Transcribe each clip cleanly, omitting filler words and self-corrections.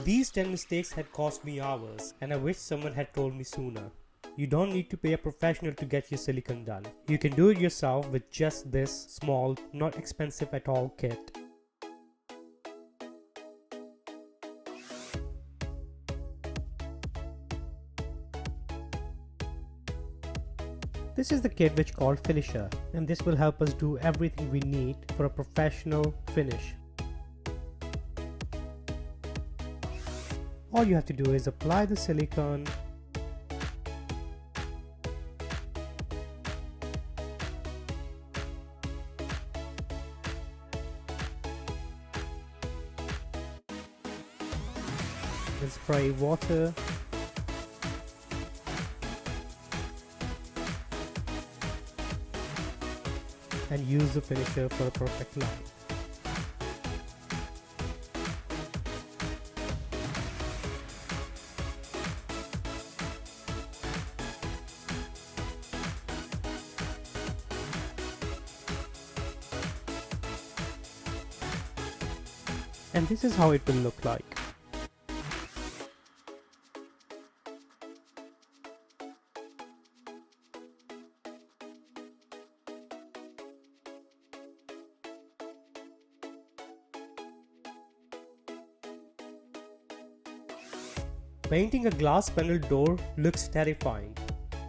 These 10 mistakes had cost me hours, and I wish someone had told me sooner. You don't need to pay a professional to get your silicone done. You can do it yourself with just this small, not expensive at all kit. This is the kit which called Finisher, and this will help us do everything we need for a professional finish. All you have to do is apply the silicone, then spray water, and use the finisher for a perfect line. And this is how it will look like. Painting a glass panel door looks terrifying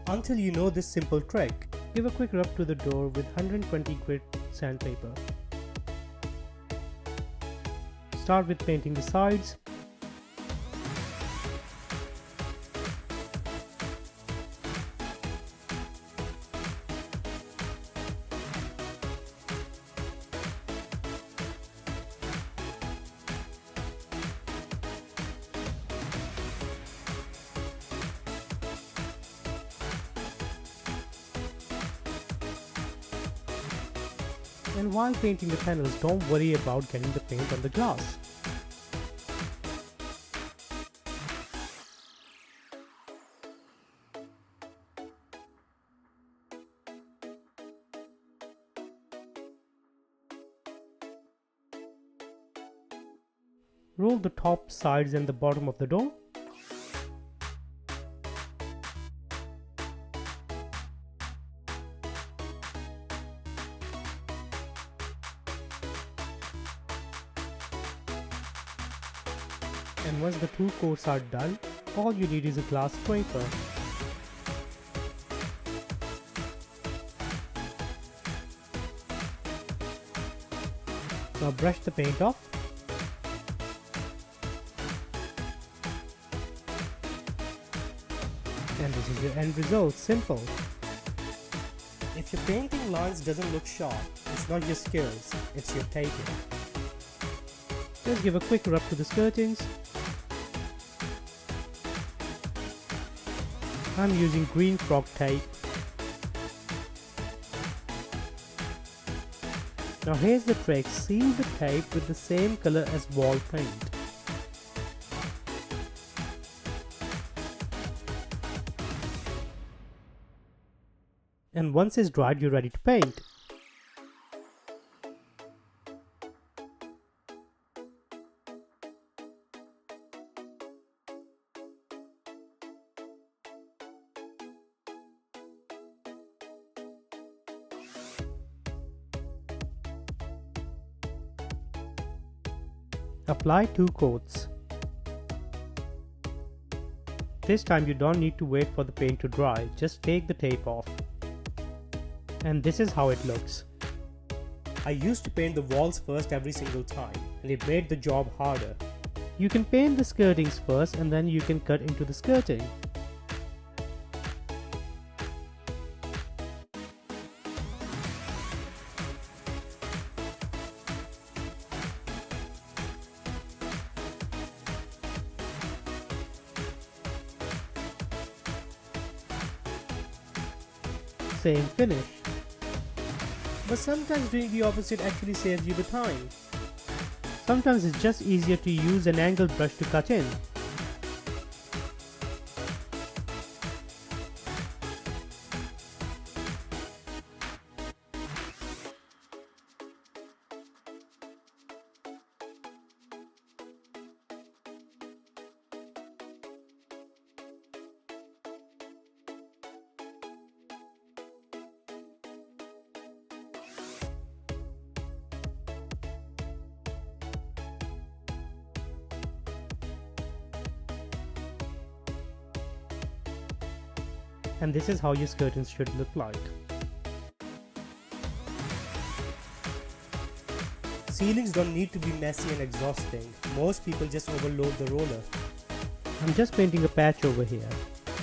until you know this simple trick. Give a quick rub to the door with 120 grit sandpaper. Start with painting the sides. And while painting the panels, don't worry about getting the paint on the glass. Roll the top, sides and the bottom of the door. And once the two coats are done, all you need is a glass scraper. Now brush the paint off. And this is your end result, simple. If your painting lines doesn't look sharp, it's not your skills, it's your taping. Just give a quick rub to the skirtings. I'm using green frog tape. Now here's the trick, seal the tape with the same color as wall paint. And once it's dried, you're ready to paint. Apply 2 coats. This time you don't need to wait for the paint to dry, just take the tape off. And this is how it looks. I used to paint the walls first every single time, and it made the job harder. You can paint the skirtings first and then you can cut into the skirting. Same finish. But sometimes doing the opposite actually saves you the time. Sometimes it's just easier to use an angled brush to cut in. And this is how your curtains should look like. Ceilings don't need to be messy and exhausting. Most people just overload the roller. I'm just painting a patch over here,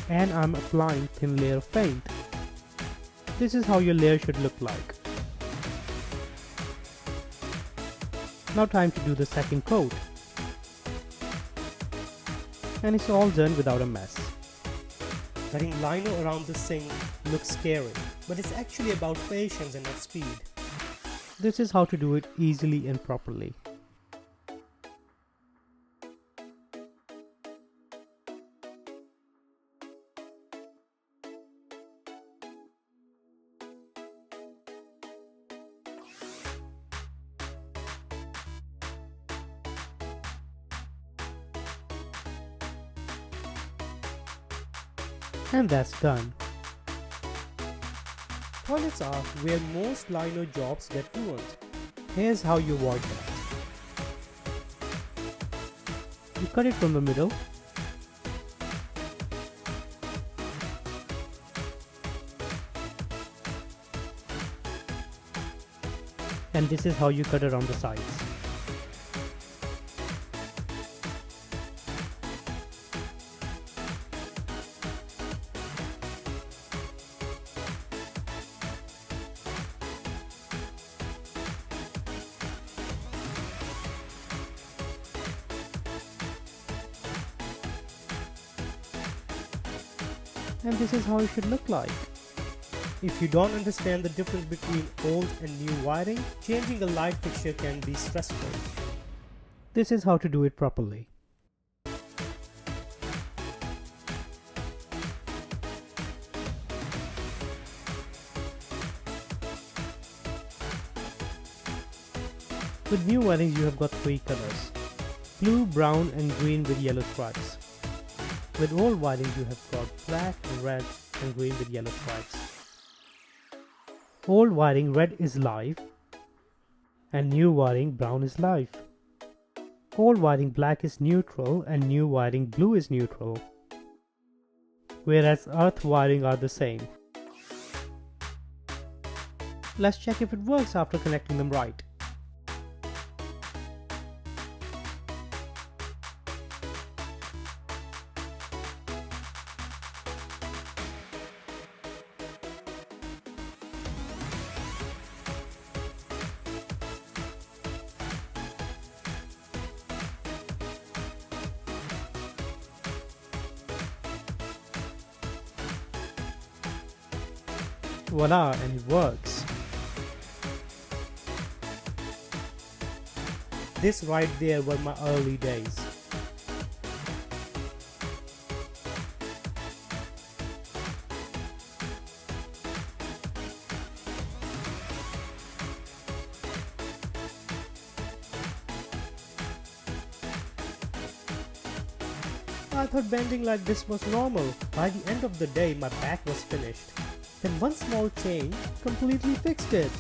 and I'm applying thin layer of paint. This is how your layer should look like. Now time to do the second coat. And it's all done without a mess. Cutting lino around the sink looks scary, but it's actually about patience and not speed. This is how to do it easily and properly. And that's done. Toilets are where most lino jobs get ruined. Here's how you avoid that. You cut it from the middle. And this is how you cut around the sides. And this is how it should look like. If you don't understand the difference between old and new wiring, changing a light fixture can be stressful. This is how to do it properly. With new wirings you have got three colors: blue, brown and green with yellow stripes. With old wirings you have got black, red and green with yellow stripes. Old wiring red is live and new wiring brown is live. Old wiring black is neutral and new wiring blue is neutral. Whereas earth wiring are the same. Let's check if it works after connecting them right. Voila, and it works. This right there were my early days. I thought bending like this was normal. By the end of the day, my back was finished. Then one small change completely fixed it.